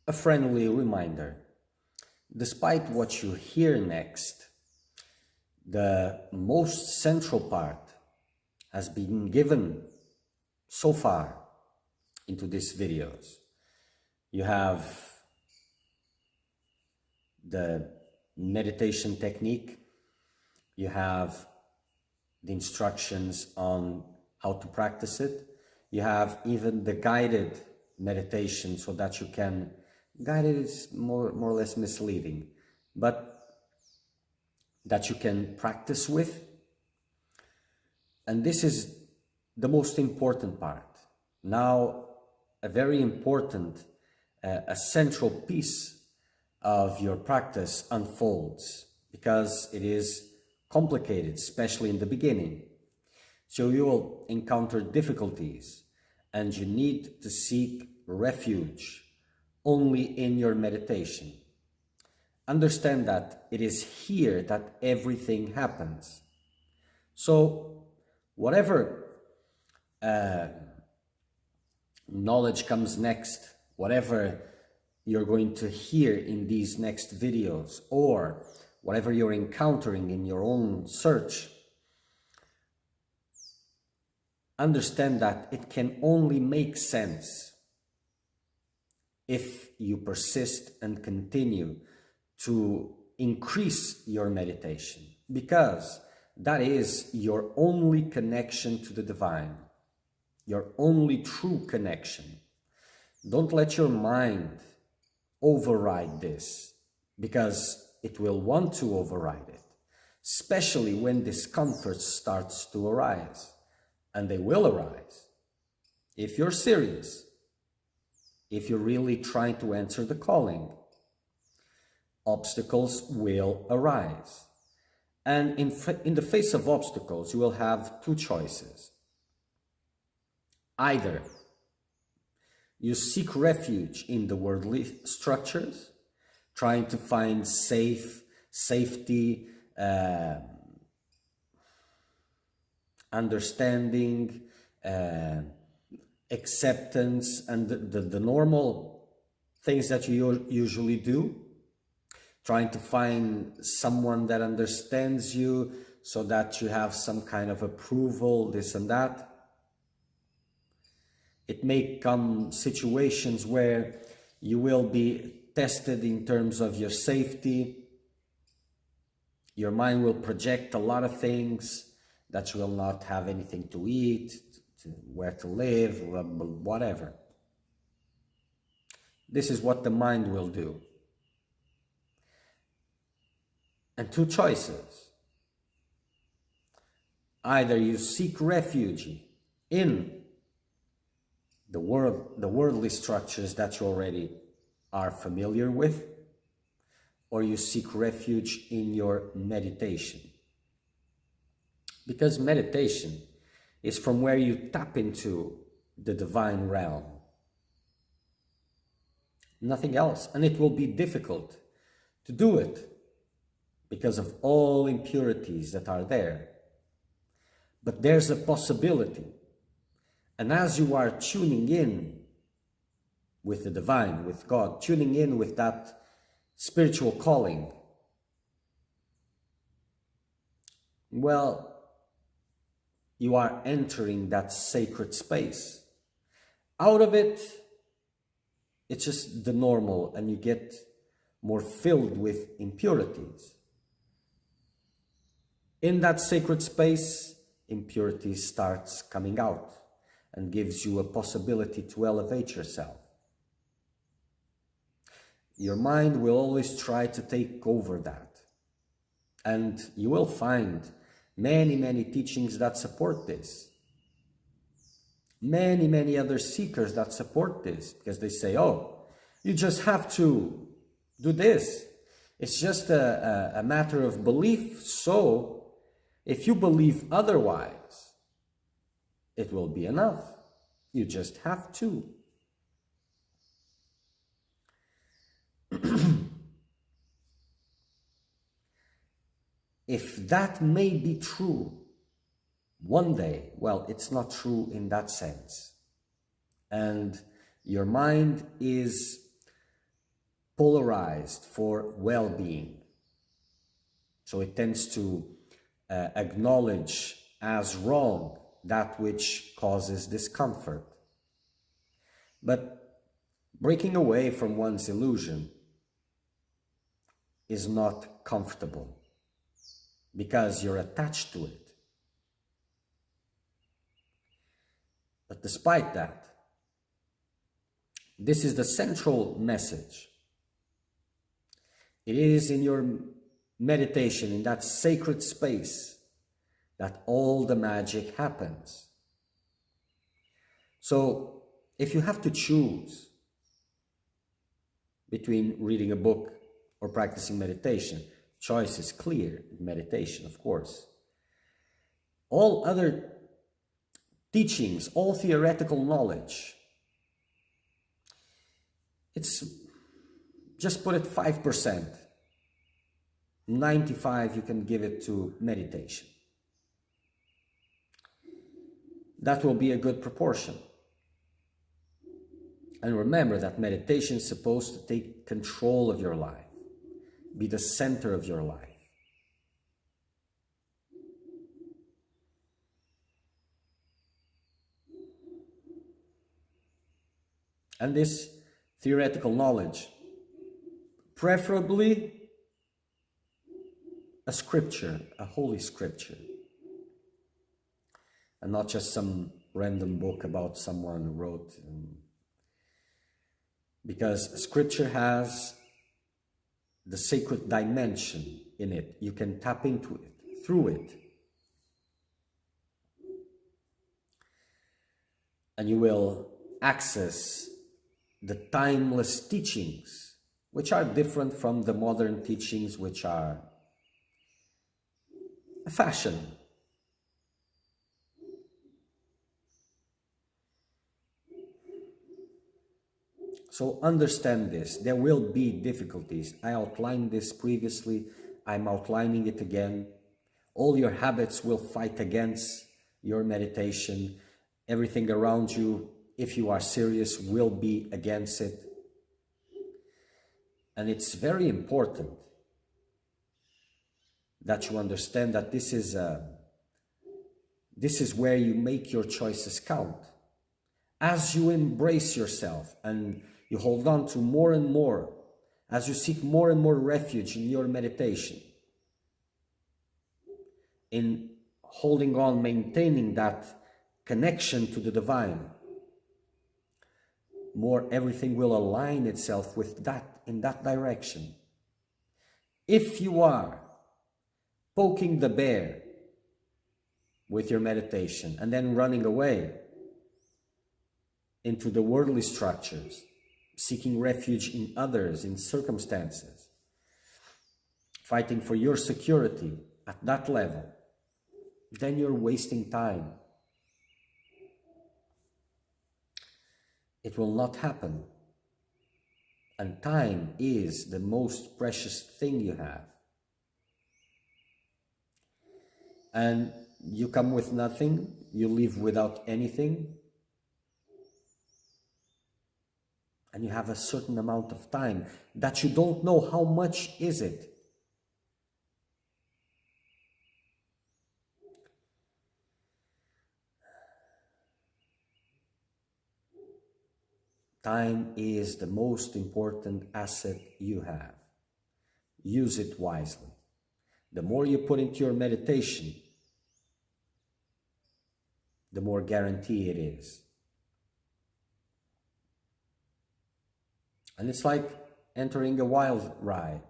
A friendly reminder. Despite what you hear next, the most central part has been given so far into these videos. You have the meditation technique, you have the instructions on how to practice it, you have even the guided meditation so that you can, guided is more or less misleading, but that you can practice with. And this is the most important part. Now, a very important, a central piece of your practice unfolds because it is complicated, especially in the beginning. So you will encounter difficulties and you need to seek refuge only in your meditation. Understand that it is here that everything happens. So whatever knowledge comes next, whatever you're going to hear in these next videos, or whatever you're encountering in your own search, understand that it can only make sense if you persist and continue to increase your meditation, because that is your only connection to the divine, your only true connection. Don't let your mind override this, because it will want to override it, especially when discomfort starts to arise, and they will arise. If you're serious, if you're really trying to answer the calling, obstacles will arise. And in the face of obstacles, you will have two choices. Either you seek refuge in the worldly structures, trying to find safety, understanding, acceptance, and the normal things that you usually do, trying to find someone that understands you so that you have some kind of approval, this and that. It may come situations where you will be tested in terms of your safety. Your mind will project a lot of things, that you will not have anything to eat, where to live, whatever. This is what the mind will do. And two choices. Either you seek refuge in the worldly structures that you already are familiar with, or you seek refuge in your meditation. Because meditation is from where you tap into the divine realm. Nothing else. And it will be difficult to do it because of all impurities that are there. But there's a possibility. And as you are tuning in with the divine, with God, tuning in with that spiritual calling, well, you are entering that sacred space. Out of it, it's just the normal, and you get more filled with impurities. In that sacred space, impurity starts coming out and gives you a possibility to elevate yourself. Your mind will always try to take over that. And you will find many teachings that support this. Many other seekers that support this, because they say, oh, you just have to do this. It's just a matter of belief. So if you believe otherwise, it will be enough. You just have to. If that may be true one day, well, it's not true in that sense. And your mind is polarized for well-being. So it tends to acknowledge as wrong that which causes discomfort. But breaking away from one's illusion is not comfortable because you're attached to it. But despite that, this is the central message. It is in your meditation, in that sacred space, that all the magic happens. So if you have to choose between reading a book or practicing meditation, choice is clear. Meditation, of course. All other teachings, all theoretical knowledge, it's, just put it 5%. 95% you can give it to meditation. That will be a good proportion. And remember that meditation is supposed to take control of your life, be the center of your life. And this theoretical knowledge, preferably a scripture, a holy scripture, and not just some random book about someone who wrote. Because scripture has the sacred dimension in it. You can tap into it, through it. And you will access the timeless teachings, which are different from the modern teachings, which are a fashion. So understand this. There will be difficulties. I outlined this previously. I'm outlining it again. All your habits will fight against your meditation. Everything around you, if you are serious, will be against it. And it's very important that you understand that this is where you make your choices count. As you embrace yourself and you hold on to more and more, as you seek more and more refuge in your meditation, in holding on, maintaining that connection to the divine, more everything will align itself with that, in that direction. If you are poking the bear with your meditation and then running away into the worldly structures, seeking refuge in others, in circumstances, fighting for your security at that level, then you're wasting time. It will not happen. And time is the most precious thing you have. And you come with nothing, you leave without anything, and you have a certain amount of time that you don't know how much is it. Time is the most important asset you have. Use it wisely. The more you put into your meditation, the more guarantee it is. And it's like entering a wild ride.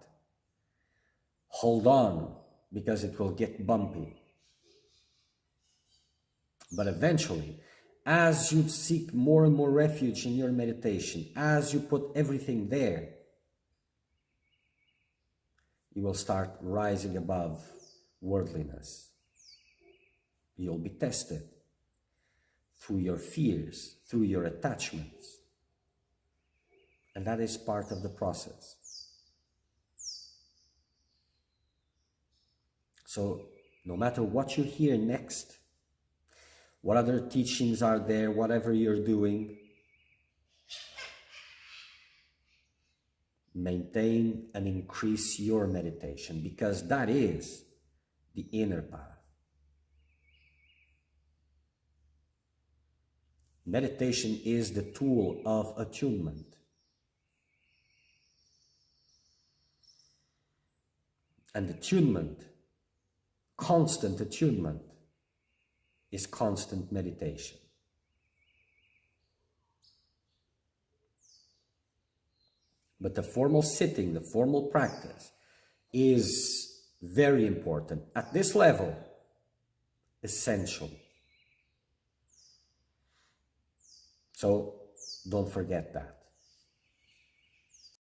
Hold on, because it will get bumpy. But eventually, as you seek more and more refuge in your meditation, as you put everything there, you will start rising above worldliness. You'll be tested through your fears, through your attachments. And that is part of the process. So no matter what you hear next, what other teachings are there, whatever you're doing, maintain and increase your meditation, because that is the inner path. Meditation is the tool of attunement. And attunement, constant attunement, is constant meditation. But the formal sitting, the formal practice is very important. At this level, essential. So don't forget that.